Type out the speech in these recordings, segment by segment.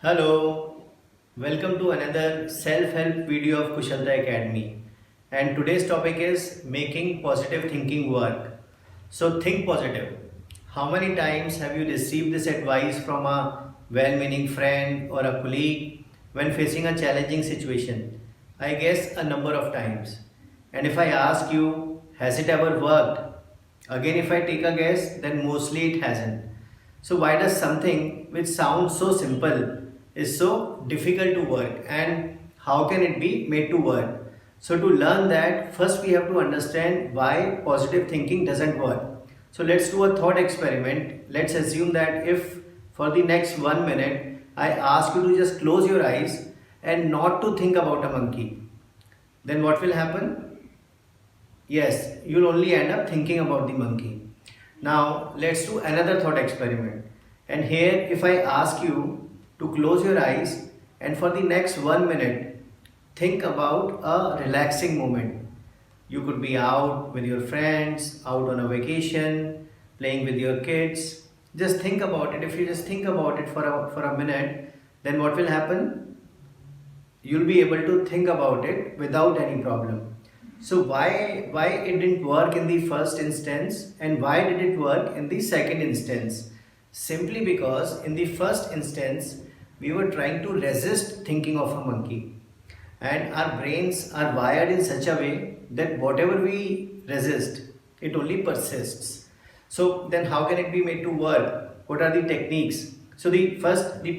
Hello, welcome to another self-help video of Kushalta Academy. And today's topic is making positive thinking work. So think positive. How many times have you received this advice from a well-meaning friend or a colleague when facing a challenging situation? I guess a number of times. And if I ask you, has it ever worked? Again, if I take a guess, then mostly it hasn't. So why does something which sounds so simple is so difficult to work, and how can it be made to work? So to learn that, first we have to understand why positive thinking doesn't work. So let's do a thought experiment. Let's assume that if for the next 1 minute I ask you to just close your eyes and not to think about a monkey, then what will happen? Yes, you'll only end up thinking about the monkey. Now let's do another thought experiment. And here, if I ask you to close your eyes and for the next 1 minute think about a relaxing moment. You could be out with your friends, out on a vacation, playing with your kids. Just think about it. If you just think about it for a minute, then what will happen? You'll be able to think about it without any problem. So why it didn't work in the first instance and why did it work in the second instance? Simply because in the first instance we were trying to resist thinking of a monkey, and our brains are wired in such a way that whatever we resist, it only persists. So then how can it be made to work? What are the techniques? So the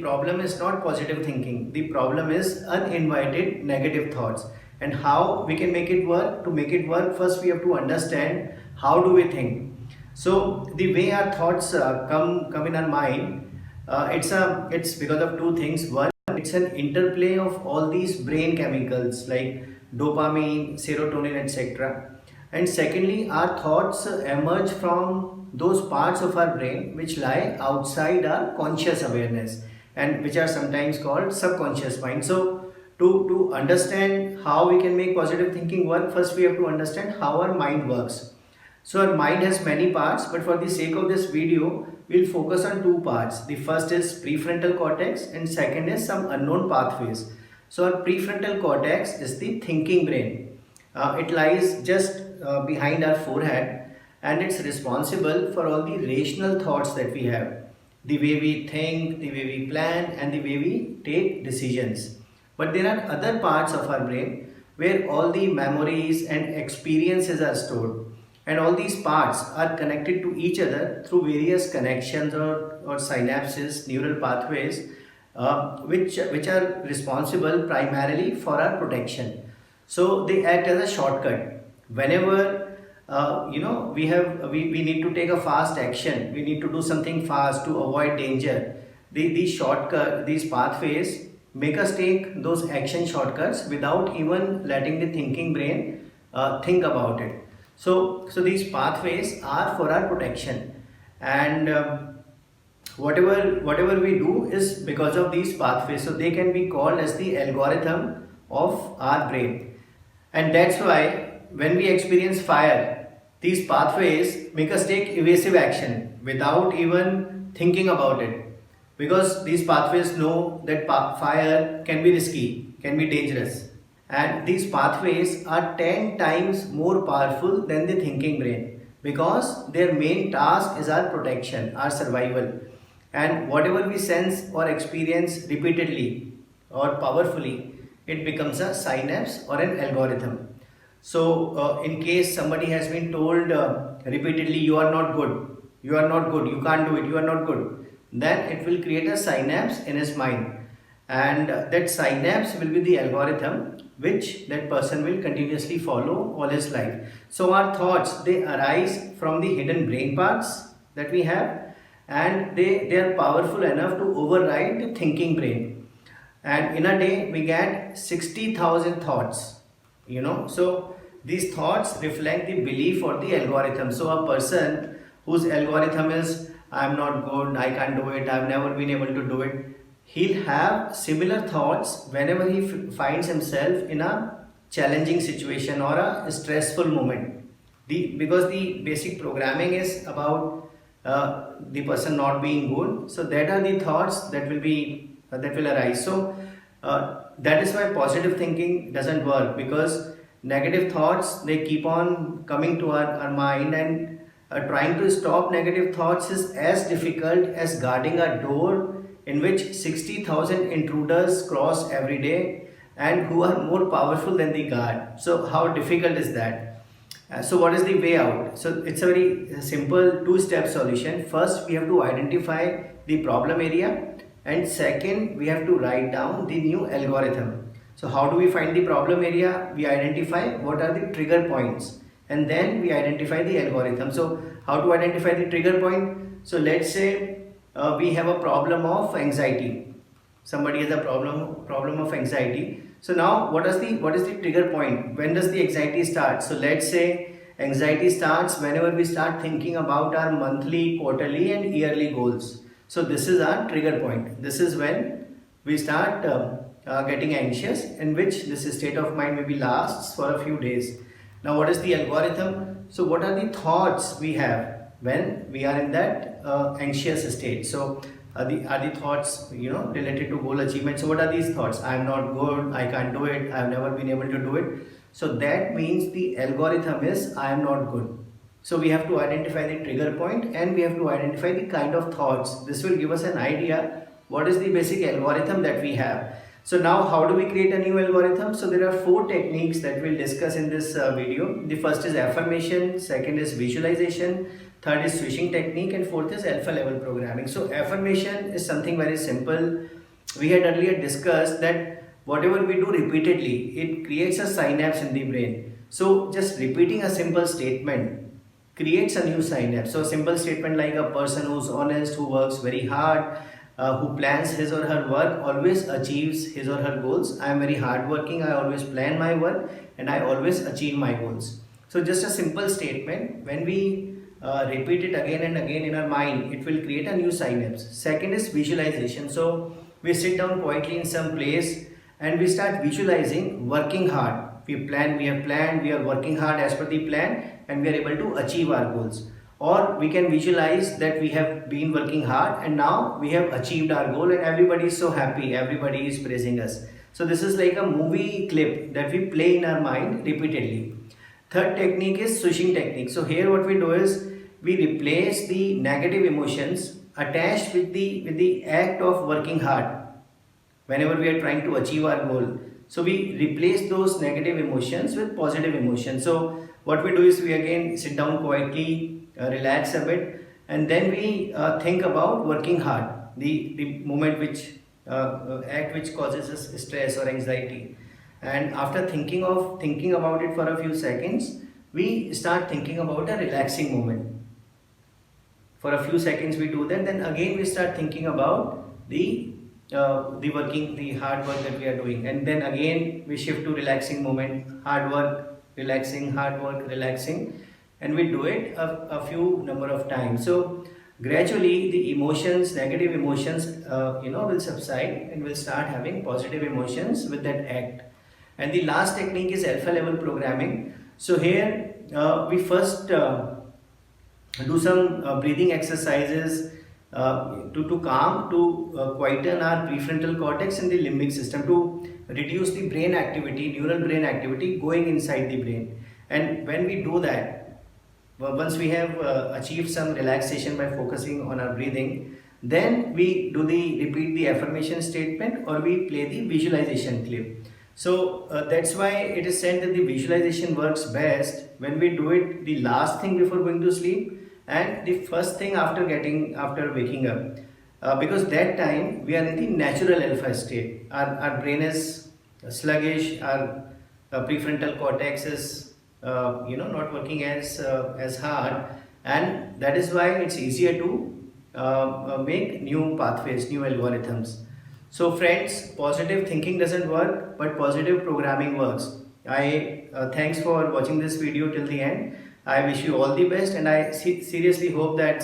problem is not positive thinking. The problem is uninvited negative thoughts. And how we can make it work? To make it work, first we have to understand how do we think. So the way our thoughts come in our mind, it's because of two things. One, it's an interplay of all these brain chemicals like dopamine, serotonin, etc. And secondly, our thoughts emerge from those parts of our brain which lie outside our conscious awareness and which are sometimes called subconscious mind. So to understand how we can make positive thinking work, first we have to understand how our mind works. So our mind has many parts, but for the sake of this video, we'll focus on two parts. The first is prefrontal cortex and second is some unknown pathways. So our prefrontal cortex is the thinking brain. It lies just behind our forehead, and it's responsible for all the rational thoughts that we have. The way we think, the way we plan, and the way we take decisions. But there are other parts of our brain where all the memories and experiences are stored. And all these parts are connected to each other through various connections or synapses, neural pathways, which are responsible primarily for our protection. So they act as a shortcut. Whenever we need to take a fast action, we need to do something fast to avoid danger. These pathways make us take those action shortcuts without even letting the thinking brain think about it. So these pathways are for our protection, and whatever we do is because of these pathways. So they can be called as the algorithm of our brain, and that's why when we experience fire, these pathways make us take evasive action without even thinking about it, because these pathways know that fire can be risky, can be dangerous. And these pathways are 10 times more powerful than the thinking brain because their main task is our protection, our survival. And whatever we sense or experience repeatedly or powerfully, it becomes a synapse or an algorithm. So, in case somebody has been told repeatedly, you are not good, you are not good, you can't do it, you are not good, then it will create a synapse in his mind, and that synapse will be the algorithm which that person will continuously follow all his life. So our thoughts, they arise from the hidden brain parts that we have, and they are powerful enough to override the thinking brain. And in a day we get 60,000 thoughts, so these thoughts reflect the belief or the algorithm. So a person whose algorithm is I'm not good, I can't do it, I've never been able to do it, he'll have similar thoughts whenever he finds himself in a challenging situation or a stressful moment. Because the basic programming is about the person not being good, so that are the thoughts that will be that will arise. So that is why positive thinking doesn't work, because negative thoughts, they keep on coming to our mind, and trying to stop negative thoughts is as difficult as guarding a door in which 60,000 intruders cross every day, and who are more powerful than the guard. So how difficult is that? So what is the way out? So it's a very simple two-step solution. First, we have to identify the problem area, and second, we have to write down the new algorithm. So how do we find the problem area? We identify what are the trigger points, and then we identify the algorithm. So how to identify the trigger point? So let's say we have a problem of anxiety. Somebody has a problem of anxiety. So now what is the trigger point? When does the anxiety start? So let's say anxiety starts whenever we start thinking about our monthly, quarterly and yearly goals. So this is our trigger point. This is when we start getting anxious, in which this state of mind maybe lasts for a few days. Now what is the algorithm? So what are the thoughts we have when we are in that anxious state? So are the thoughts related to goal achievement? So what are these thoughts? I am not good, I can't do it, I have never been able to do it. So that means the algorithm is I am not good. So we have to identify the trigger point, and we have to identify the kind of thoughts. This will give us an idea what is the basic algorithm that we have. So now how do we create a new algorithm? So there are 4 techniques that we'll discuss in this video. The first is affirmation, second is visualization, third is switching technique, and fourth is alpha level programming. So affirmation is something very simple. We had earlier discussed that whatever we do repeatedly, it creates a synapse in the brain. So just repeating a simple statement creates a new synapse. So a simple statement like a person who's honest, who works very hard, who plans his or her work, always achieves his or her goals. I am very hardworking, I always plan my work, and I always achieve my goals. So just a simple statement, when we repeat it again and again in our mind, it will create a new synapse. Second is visualization. So we sit down quietly in some place and we start visualizing working hard. We are working hard as per the plan, and we are able to achieve our goals. Or we can visualize that we have been working hard and now we have achieved our goal, and everybody is so happy, everybody is praising us. So this is like a movie clip that we play in our mind repeatedly. Third technique is switching technique. So here what we do is we replace the negative emotions attached with the act of working hard whenever we are trying to achieve our goal. So we replace those negative emotions with positive emotions. So what we do is we again sit down quietly, relax a bit, and then we think about working hard, the moment which act which causes us stress or anxiety. And after thinking about it for a few seconds, we start thinking about a relaxing moment. For a few seconds we do that, then again we start thinking about the hard work that we are doing, and then again we shift to relaxing moment, hard work, relaxing, and we do it a few number of times. So gradually the negative emotions will subside, and we'll start having positive emotions with that act. And the last technique is alpha level programming. So here we first do some breathing exercises to calm, to quieten our prefrontal cortex and the limbic system, to reduce the brain activity, neural brain activity going inside the brain. And when we do that, once we have achieved some relaxation by focusing on our breathing, then we repeat the affirmation statement, or we play the visualization clip. So that's why it is said that the visualization works best when we do it the last thing before going to sleep and the first thing after waking up, because that time we are in the natural alpha state. Our brain is sluggish, our prefrontal cortex is not working as hard, and that is why it's easier to make new pathways, new algorithms. So friends, positive thinking doesn't work, but positive programming works. I thanks for watching this video till the end. I wish you all the best, and I sincerely hope that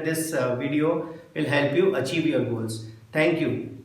this video will help you achieve your goals. Thank you.